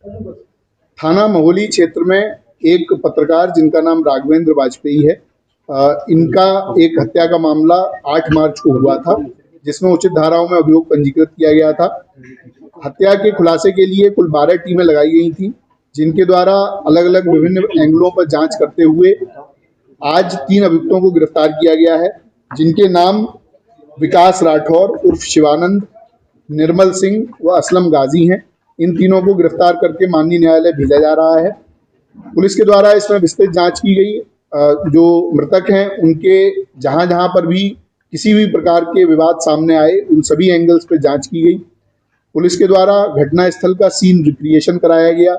थाना महोली क्षेत्र में एक पत्रकार जिनका नाम राघवेंद्र वाजपेयी है, इनका एक हत्या का मामला 8 मार्च को हुआ था, जिसमें उचित धाराओं में अभियोग पंजीकृत किया गया था। हत्या के खुलासे के लिए कुल 12 टीमें लगाई गई थी, जिनके द्वारा अलग अलग विभिन्न एंगलों पर जांच करते हुए आज 3 अभियुक्तों को गिरफ्तार किया गया है, जिनके नाम विकास राठौर उर्फ शिवानंद, निर्मल सिंह व असलम गाजी हैं। इन तीनों को गिरफ्तार करके माननीय न्यायालय भेजा जा रहा है। पुलिस के द्वारा इसमें विस्तृत जांच की गई। जो मृतक हैं उनके जहां जहां पर भी किसी भी प्रकार के विवाद सामने आए, उन सभी एंगल्स पर जांच की गई। पुलिस के द्वारा घटना स्थल का सीन रिक्रिएशन कराया गया।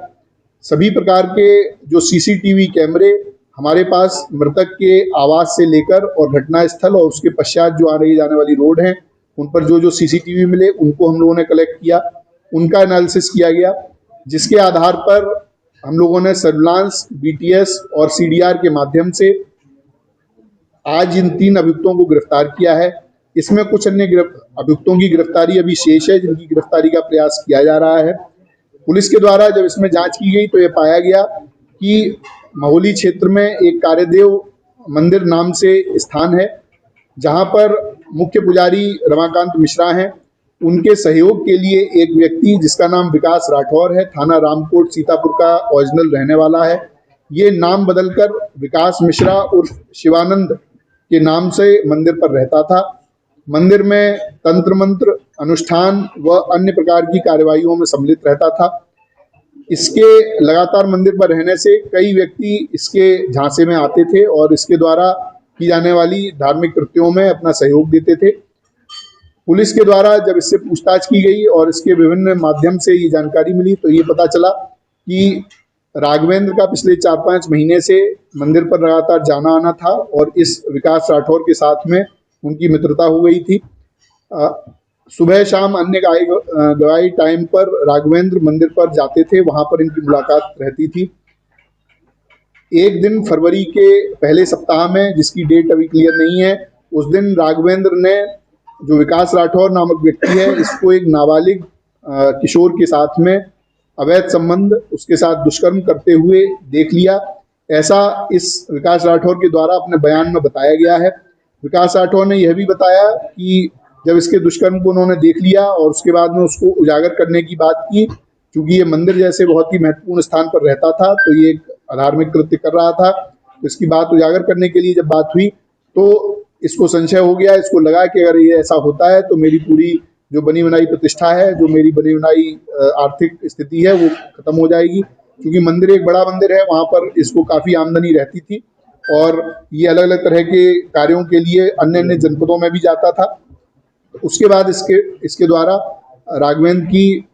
सभी प्रकार के जो सीसीटीवी कैमरे हमारे पास मृतक के आवास से लेकर और घटना स्थल और उसके पश्चात जो आ रही जाने वाली रोड है, उन पर जो सीसीटीवी मिले उनको हम लोगों ने कलेक्ट किया, उनका एनालिसिस किया गया, जिसके आधार पर हम लोगों ने सर्विलांस, बीटीएस और सीडीआर के माध्यम से आज इन 3 अभियुक्तों को गिरफ्तार किया है। इसमें कुछ अन्य अभियुक्तों की गिरफ्तारी अभी शेष है, जिनकी गिरफ्तारी का प्रयास किया जा रहा है। पुलिस के द्वारा जब इसमें जांच की गई तो ये पाया गया कि महोली क्षेत्र में एक कार्यदेव मंदिर नाम से स्थान है, जहां पर मुख्य पुजारी रमाकांत मिश्रा हैं। उनके सहयोग के लिए एक व्यक्ति जिसका नाम विकास राठौर है, थाना रामकोट सीतापुर का ओरिजिनल रहने वाला है, ये नाम बदलकर विकास मिश्रा उर्फ शिवानंद के नाम से मंदिर पर रहता था। मंदिर में तंत्र मंत्र, अनुष्ठान व अन्य प्रकार की कार्यवाहियों में सम्मिलित रहता था। इसके लगातार मंदिर पर रहने से कई व्यक्ति इसके झांसे में आते थे और इसके द्वारा की जाने वाली धार्मिक कृत्यों में अपना सहयोग देते थे। पुलिस के द्वारा जब इससे पूछताछ की गई और इसके विभिन्न माध्यम से ये जानकारी मिली तो ये पता चला कि राघवेंद्र का पिछले 4-5 महीने से मंदिर पर लगातार जाना आना था और इस विकास राठौर के साथ में उनकी मित्रता हो गई थी। सुबह शाम अन्य गवाही टाइम पर राघवेंद्र मंदिर पर जाते थे, वहां पर इनकी मुलाकात रहती थी। एक दिन फरवरी के पहले सप्ताह में, जिसकी डेट अभी क्लियर नहीं है, उस दिन राघवेंद्र ने, जो विकास राठौर नामक व्यक्ति है, इसको एक नाबालिग किशोर के साथ में अवैध संबंध, उसके साथ दुष्कर्म करते हुए देख लिया। ऐसा इस विकास राठौर के द्वारा अपने बयान में बताया गया है। विकास राठौर ने यह भी बताया कि जब इसके दुष्कर्म को उन्होंने देख लिया और उसके बाद में उसको उजागर करने की बात की, क्योंकि ये मंदिर जैसे बहुत ही महत्वपूर्ण स्थान पर रहता था तो ये एक अधार्मिक कृत्य कर रहा था, तो इसकी बात उजागर करने के लिए जब बात हुई तो इसको संशय हो गया। इसको लगा कि अगर ये ऐसा होता है तो मेरी पूरी जो बनी बनाई प्रतिष्ठा है, जो मेरी बनी बनाई आर्थिक स्थिति है, वो खत्म हो जाएगी। क्योंकि मंदिर एक बड़ा मंदिर है, वहाँ पर इसको काफ़ी आमदनी रहती थी और ये अलग अलग तरह के कार्यों के लिए अन्य अन्य जनपदों में भी जाता था। उसके बाद इसके द्वारा राघवेंद्र की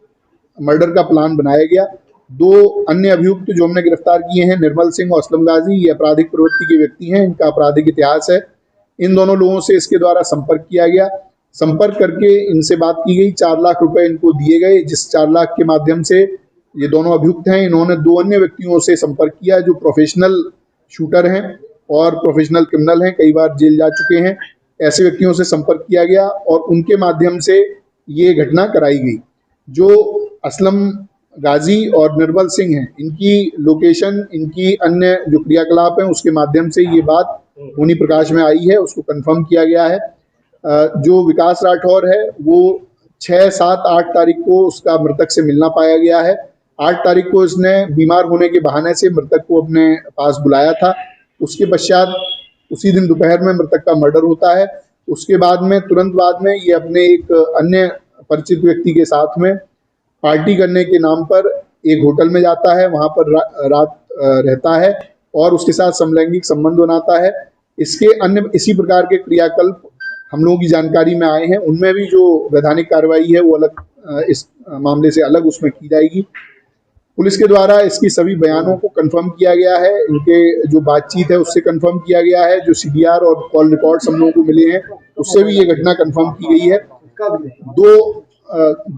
मर्डर का प्लान बनाया गया। 2 अन्य अभियुक्त जो हमने गिरफ्तार किए हैं, निर्मल सिंह और असलम गाजी, ये आपराधिक प्रवृत्ति के व्यक्ति हैं, इनका आपराधिक इतिहास है। इन दोनों लोगों से इसके द्वारा संपर्क किया गया। संपर्क करके इनसे बात की गई, 4 लाख रुपए इनको दिए गए, जिस 4 लाख के माध्यम से ये दोनों अभियुक्त हैं, इन्होंने 2 अन्य व्यक्तियों से संपर्क किया जो प्रोफेशनल शूटर हैं और प्रोफेशनल क्रिमिनल हैं, कई बार जेल जा चुके हैं। ऐसे व्यक्तियों से संपर्क किया गया और उनके माध्यम से ये घटना कराई गई। जो असलम गाजी और निर्मल सिंह हैं, इनकी लोकेशन, इनकी अन्य जो क्रियाकलाप हैं, उसके माध्यम से ये बात होनी प्रकाश में आई है, उसको कंफर्म किया गया है। जो विकास राठौर है वो 6, 7, 8 तारीख को उसका मृतक से मिलना पाया गया है। 8 तारीख को इसने बीमार होने के बहाने से मृतक को अपने पास बुलाया था। उसके पश्चात उसी दिन दोपहर में मृतक का मर्डर होता है। उसके बाद में, तुरंत बाद में, ये अपने एक अन्य परिचित व्यक्ति के साथ में पार्टी करने के नाम पर एक होटल में जाता है, वहाँ पर रात रहता है और उसके साथ समलैंगिक संबंध बनाता है। इसके अन्य इसी प्रकार के क्रियाकल्प हम लोगों की जानकारी में आए हैं। उनमें भी जो वैधानिक कार्रवाई है वो अलग, इस मामले से अलग उसमें की जाएगी। पुलिस के द्वारा इसकी सभी बयानों को कंफर्म किया गया है, इनके जो बातचीत है उससे कंफर्म किया गया है, जो सीडीआर और कॉल रिकॉर्ड्स हम लोगों को मिले हैं उससे भी ये घटना कंफर्म की गई है।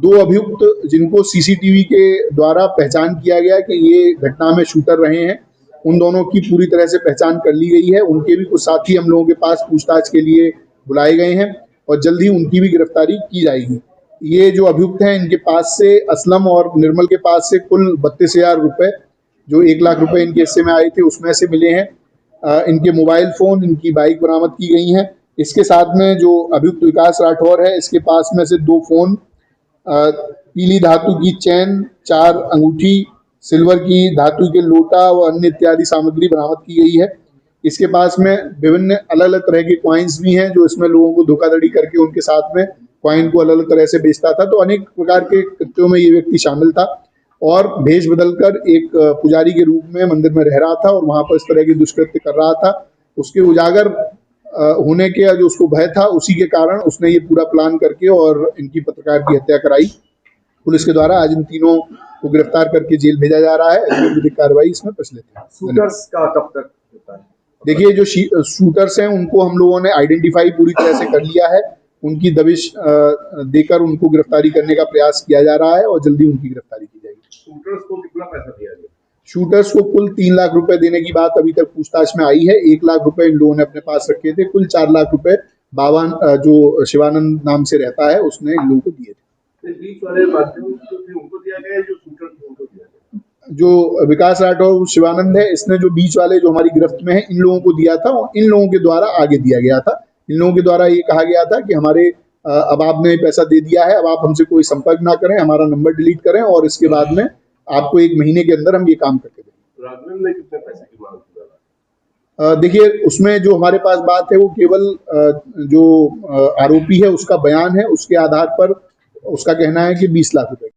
2 अभियुक्त जिनको सीसीटीवी के द्वारा पहचान किया गया कि ये घटना में शूटर रहे हैं, उन दोनों की पूरी तरह से पहचान कर ली गई है। उनके भी कुछ साथी हम लोगों के पास पूछताछ के लिए बुलाए गए हैं और जल्द ही उनकी भी गिरफ्तारी की जाएगी। ये जो अभियुक्त हैं इनके पास से असलम और निर्मल के पास से कुल 32,000 रुपये, जो 1 लाख रुपए इनके हिस्से में आए थे उसमें से मिले हैं। इनके मोबाइल फ़ोन, इनकी बाइक बरामद की गई हैं। इसके साथ में जो अभियुक्त विकास राठौर है, इसके पास में से 2 फ़ोन, पीली धातु की चैन, 4 अंगूठी, सिल्वर की धातु के लोटा व अन्य इत्यादि सामग्री बरामद की गई है। इसके पास में विभिन्न अलग अलग तरह के कॉइन्स भी हैं, जो इसमें लोगों को धोखाधड़ी करके उनके साथ में कॉइन को अलग अलग तरह से बेचता था। तो अनेक प्रकार के कृत्यों में ये व्यक्ति शामिल था और भेष बदलकर एक पुजारी के रूप में मंदिर में रह रहा था और वहां पर इस तरह के दुष्कृत्य कर रहा था। उसके उजागर होने के जो उसको भय था, उसी के कारण उसने ये पूरा प्लान करके और इनकी पत्रकार की हत्या कराई। पुलिस के द्वारा आज इन तीनों को गिरफ्तार करके जेल भेजा जा रहा है। विधिक कार्रवाई इसमें प्रचलित है। शूटर्स का कब तक होता है? देखिए, जो शूटर्स हैं उनको हम लोगों ने आइडेंटिफाई पूरी तरह से कर लिया है। उनकी दबिश देकर उनको गिरफ्तारी करने का प्रयास किया जा रहा है और जल्दी उनकी गिरफ्तारी की जाएगी। शूटर्स को कितना पैसा दिया गया? शूटर्स को कुल 3 लाख रुपए देने की बात अभी तक पूछताछ में आई है। 1 लाख रुपए इन लोगों ने अपने पास रखे थे। कुल 4 लाख रुपए बावन जो शिवानंद नाम से रहता है उसने इन लोगों को दिए थे। बीच वाले माध्यम जो थे उनको दिया गया, जो शूटर थे उनको दिया गया? जो विकास राठौर शिवानंद है, इसने जो बीच वाले जो हमारी गिरफ्त में है इन लोगों को दिया था और इन लोगों के द्वारा आगे दिया गया था। इन लोगों के द्वारा ये कहा गया था कि हमारे अब आपने पैसा दे दिया है, अब आप हमसे कोई संपर्क ना करें, हमारा नंबर डिलीट करें और इसके बाद में आपको 1 महीने के अंदर हम ये काम करके देंगे। राघवेंद्र ने कितने पैसे की मांग की? देखिए, उसमें जो हमारे पास बात है वो केवल जो आरोपी है उसका बयान है, उसके आधार पर उसका कहना है कि 20 लाख रुपए।